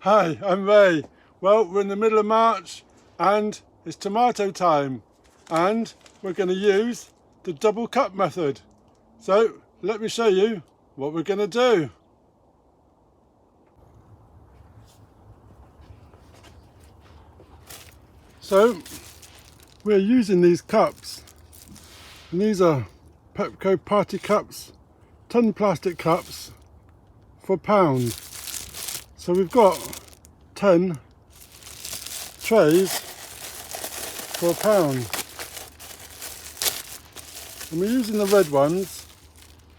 Hi, I'm Ray. Well, we're in the middle of March and it's tomato time, and we're going to use the double cup method. So let me show you what we're going to do. So we're using these cups, and these are Pepco party cups, ton plastic cups for £1. So we've got 10 trays for £1. And we're using the red ones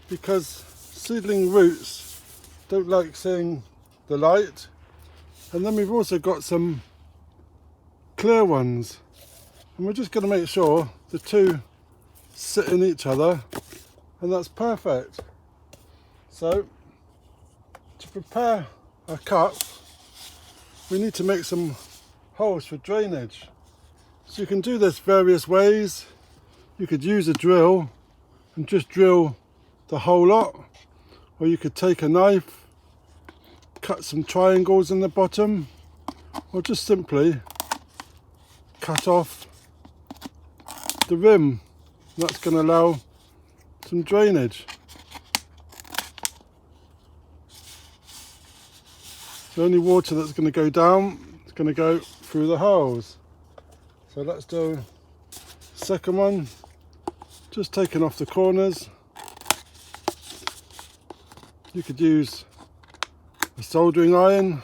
because seedling roots don't like seeing the light. And then we've also got some clear ones, and we're just going to make sure the two sit in each other, and that's perfect. So to prepare a cup, we need to make some holes for drainage. So you can do this various ways. You could use a drill and just drill the whole lot, or you could take a knife, cut some triangles in the bottom, or just simply cut off the rim. That's going to allow some drainage. The only water that's going to go down is going to go through the holes. So let's do the second one, just taking off the corners. You could use a soldering iron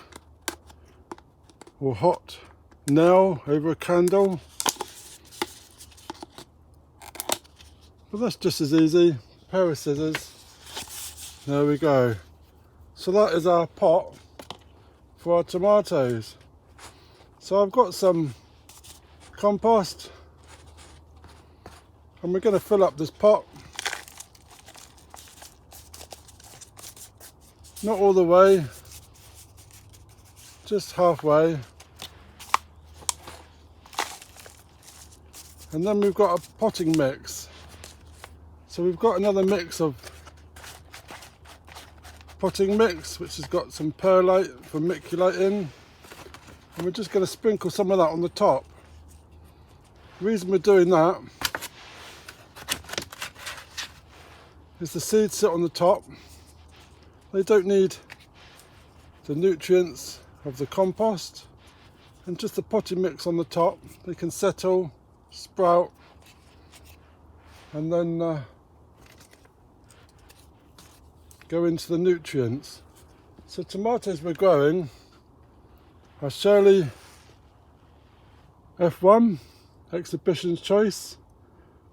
or hot nail over a candle, but that's just as easy. A pair of scissors. There we go. So that is our pot for our tomatoes. So I've got some compost, and we're going to fill up this pot. Not all the way, just halfway. And then we've got a potting mix. So we've got another mix of potting mix, which has got some perlite, vermiculite in, and we're just going to sprinkle some of that on the top. The reason we're doing that is the seeds sit on the top. They don't need the nutrients of the compost, and just the potting mix on the top. They can settle, sprout, and then go into the nutrients. So tomatoes we're growing are Shirley F1, Exhibition's Choice,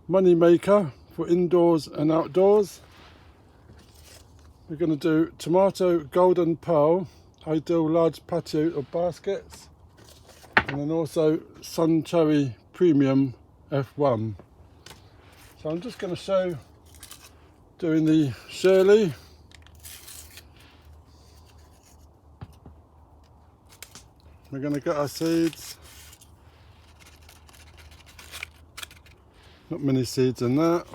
Money Maker for indoors and outdoors. We're going to do Tomato Golden Pearl, ideal large patio or baskets, and then also Sun Cherry Premium F1. So I'm just going to show doing the Shirley. We're going to get our seeds. Not many seeds in that.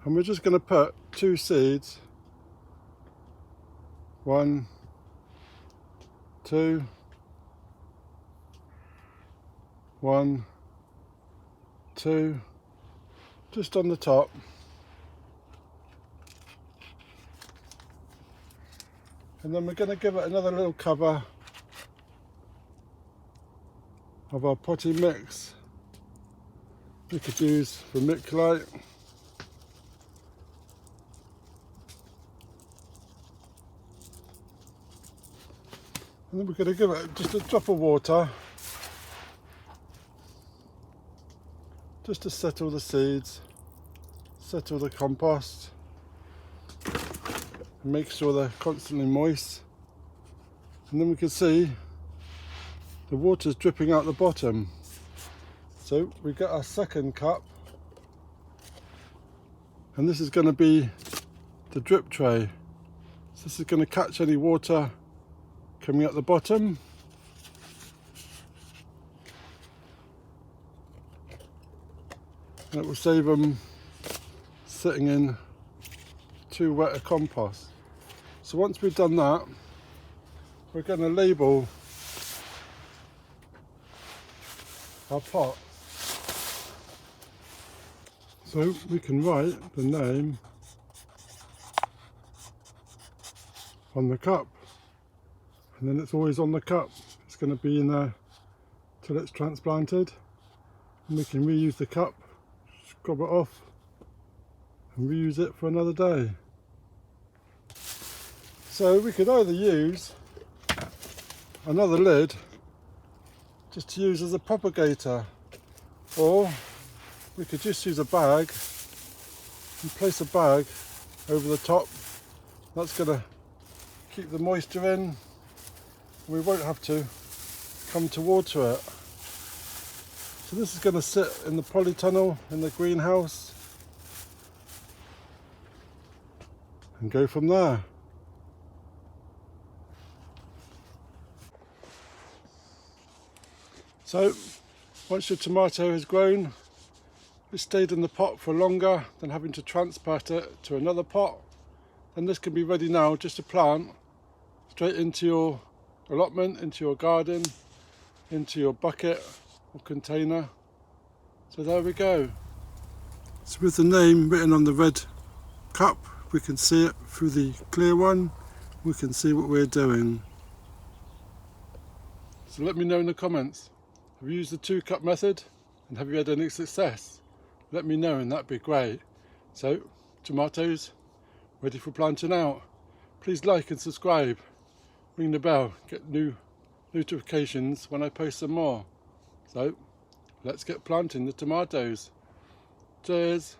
And we're just going to put 2 seeds. 1, 2, 1, 2, just on the top. And then we're going to give it another little cover of our potting mix. We could use vermiculite. And then we're going to give it just a drop of water, just to settle the seeds, settle the compost, and make sure they're constantly moist. And then we can see the water's dripping out the bottom. So we get our second cup, and this is going to be the drip tray. So this is going to catch any water coming at the bottom. And it will save them sitting in too wet a compost. So once we've done that, we're going to label our pot. So we can write the name on the cup, and then it's always on the cup. It's going to be in there till it's transplanted, and we can reuse the cup, scrub it off and reuse it for another day. So we could either use another lid just to use as a propagator, or we could just use a bag and place a bag over the top. That's going to keep the moisture in. We won't have to come to water it. So this is going to sit in the polytunnel in the greenhouse and go from there. So once your tomato has grown, it stayed in the pot for longer than having to transport it to another pot, then this can be ready now just to plant straight into your allotment, into your garden, into your bucket or container. So there we go. So with the name written on the red cup, we can see it through the clear one. We can see what we're doing. So let me know in the comments, have you used the 2-cup method and have you had any success? Let me know and that'd be great. So tomatoes ready for planting out. Please like and subscribe, ring the bell, get new notifications when I post some more. So let's get planting the tomatoes. Cheers.